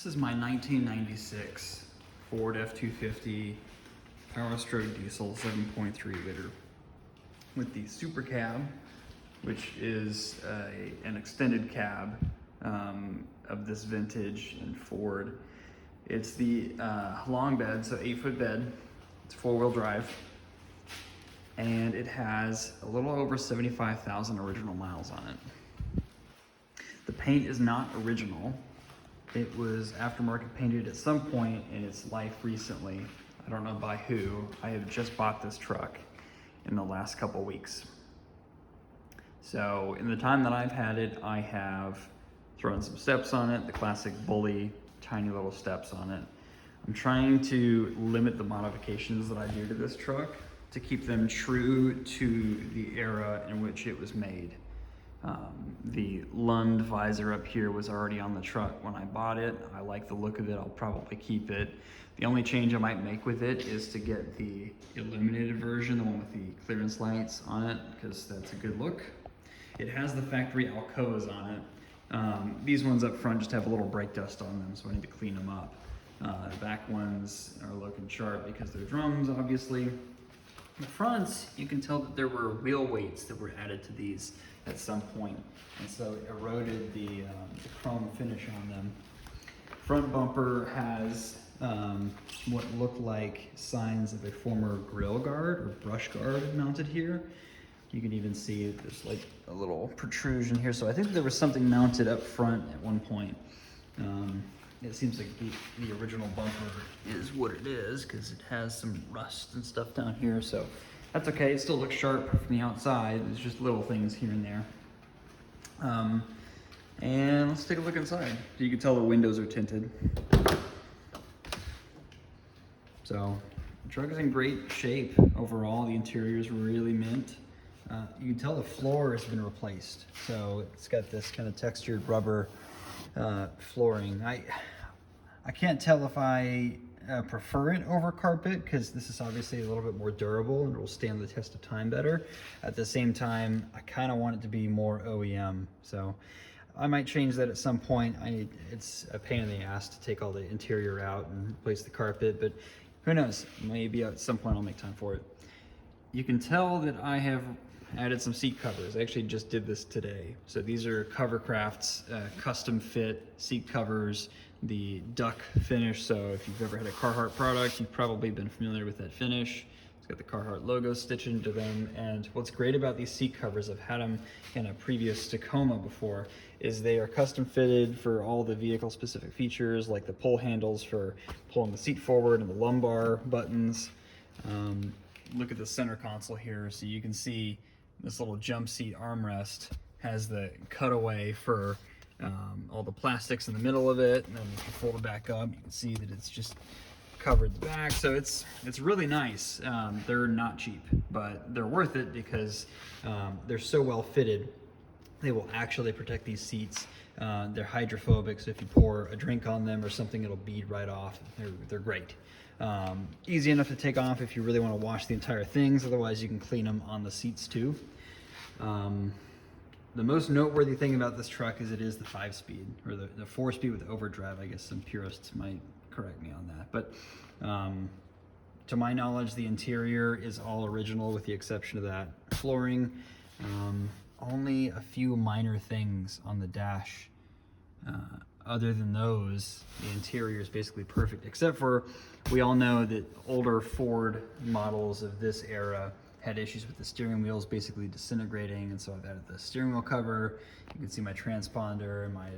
This is my 1996 Ford F-250 Powerstroke Diesel 7.3 liter with the Supercab, which is an extended cab of this vintage in Ford. It's the long bed, so 8-foot bed. It's 4-wheel drive, and it has a little over 75,000 original miles on it. The paint is not original. It was aftermarket painted at some point in its life recently. I don't know by who. I have just bought this truck in the last couple weeks. So in the time that I've had it, I have thrown some steps on it, the classic bully, tiny little steps on it. I'm trying to limit the modifications that I do to this truck to keep them true to the era in which it was made. The Lund visor up here was already on the truck when I bought it. I like the look of it. I'll probably keep it. The only change I might make with it is to get the illuminated version, the one with the clearance lights on it, because that's a good look. It has the factory Alcoas on it. These ones up front just have a little brake dust on them, so I need to clean them up. The back ones are looking sharp because they're drums, obviously. The fronts, you can tell that there were wheel weights that were added to these at some point, and so it eroded the chrome finish on them. Front bumper has what look like signs of a former grill guard or brush guard mounted here. You can even see there's like a little protrusion here, so I think there was something mounted up front at one point. It seems like the original bumper is what it is because it has some rust and stuff down here, so that's okay. It still looks sharp from the outside. There's just little things here and there. And let's take a look inside. You can tell the windows are tinted. So the truck is in great shape overall. The interior is really mint. You can tell the floor has been replaced. So it's got this kind of textured rubber flooring. I can't tell if I prefer it over carpet because this is obviously a little bit more durable and it will stand the test of time better. At the same time, I kind of want it to be more OEM. So I might change that at some point. It's a pain in the ass to take all the interior out and replace the carpet, but who knows? Maybe at some point I'll make time for it. You can tell that I have added some seat covers. I actually just did this today. So these are Covercraft's custom fit seat covers, the duck finish. So if you've ever had a Carhartt product, you've probably been familiar with that finish. It's got the Carhartt logo stitched into them. And what's great about these seat covers, I've had them in a previous Tacoma before, is they are custom fitted for all the vehicle specific features, like the pull handles for pulling the seat forward and the lumbar buttons. Look at the center console here. So you can see this little jump seat armrest has the cutaway for all the plastics in the middle of it, and then if you fold it back up, you can see that it's just covered the back. So it's really nice. They're not cheap, but they're worth it because they're so well fitted. They will actually protect these seats. They're hydrophobic, so if you pour a drink on them or something, it'll bead right off. They're great. Easy enough to take off if you really want to wash the entire things. Otherwise, you can clean them on the seats too. The most noteworthy thing about this truck is it is the 5-speed, or the 4-speed with overdrive. I guess some purists might correct me on that. But to my knowledge, the interior is all original with the exception of that flooring. Only a few minor things on the dash. Other than those, the interior is basically perfect, except for we all know that older Ford models of this era had issues with the steering wheels basically disintegrating, and so I've added the steering wheel cover. You can see my transponder and my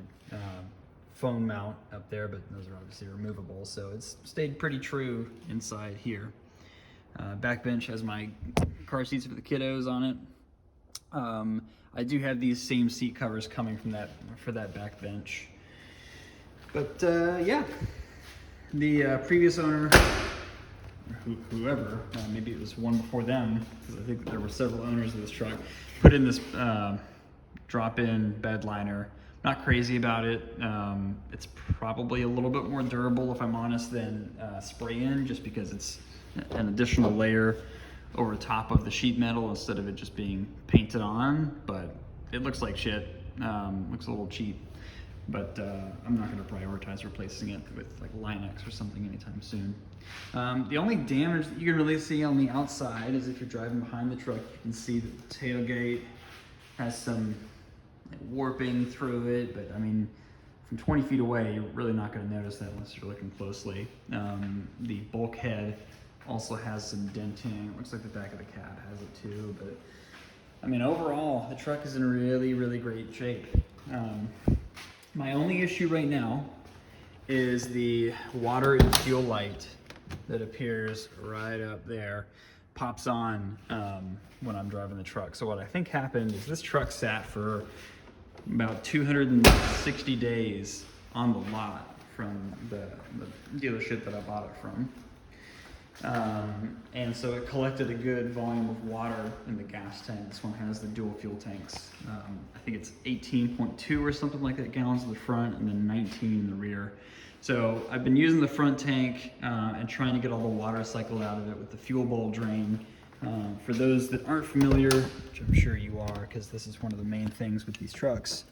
phone mount up there, but those are obviously removable, so it's stayed pretty true inside here. Back bench has my car seats for the kiddos on it. I do have these same seat covers coming from for that back bench. But yeah, the previous owner, whoever, maybe it was one before them, because I think there were several owners of this truck, put in this drop-in bed liner. Not crazy about it. It's probably a little bit more durable, if I'm honest, than spray-in, just because it's an additional layer over top of the sheet metal instead of it just being painted on, but it looks like shit. Looks a little cheap. but I'm not going to prioritize replacing it with like Line-X or something anytime soon. The only damage that you can really see on the outside is if you're driving behind the truck, you can see that the tailgate has some like warping through it, but I mean, from 20 feet away, you're really not going to notice that unless you're looking closely. The bulkhead also has some denting. It looks like the back of the cab has it too, but I mean, overall, the truck is in really, really great shape. My only issue right now is the water and fuel light that appears right up there, pops on when I'm driving the truck. So what I think happened is this truck sat for about 260 days on the lot from the dealership that I bought it from. And so it collected a good volume of water in the gas tank. This one has the dual fuel tanks. I think it's 18.2 or something like that gallons in the front and then 19 in the rear. So I've been using the front tank and trying to get all the water cycled out of it with the fuel bowl drain. For those that aren't familiar, which I'm sure you are, because this is one of the main things with these trucks,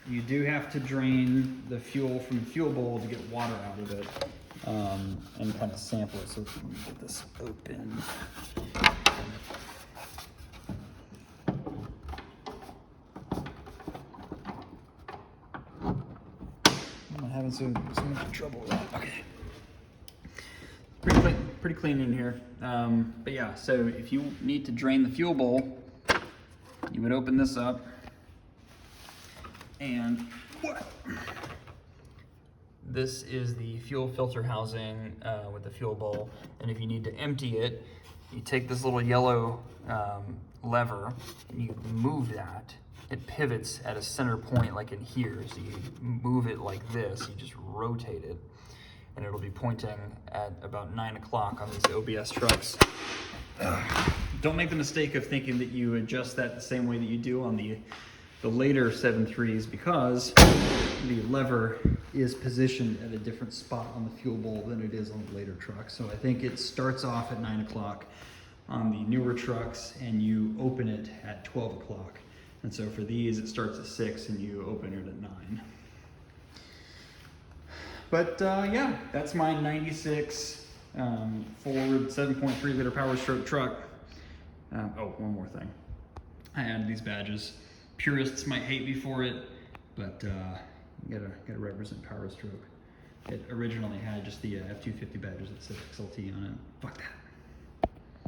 you do have to drain the fuel from the fuel bowl to get water out of it and kind of sample it. So let me get this open. I'm having so much trouble with that. Okay. Pretty clean in here. But yeah, so if you need to drain the fuel bowl, you would open this up and this is the fuel filter housing with the fuel bowl. And if you need to empty it, you take this little yellow lever and you move that. It pivots at a center point like in here. So you move it like this, you just rotate it, and it'll be pointing at about 9 o'clock on these OBS trucks. Don't make the mistake of thinking that you adjust that the same way that you do on the later 7.3s, because the lever is positioned at a different spot on the fuel bowl than it is on the later truck. So I think it starts off at 9 o'clock on the newer trucks and you open it at 12 o'clock. And so for these, it starts at 6 and you open it at 9. But yeah, that's my 96 Ford 7.3 liter Powerstroke truck. Oh, one more thing. I added these badges. Purists might hate me for it, but you gotta represent Powerstroke. It originally had just the F-250 badges that said XLT on it. Fuck that.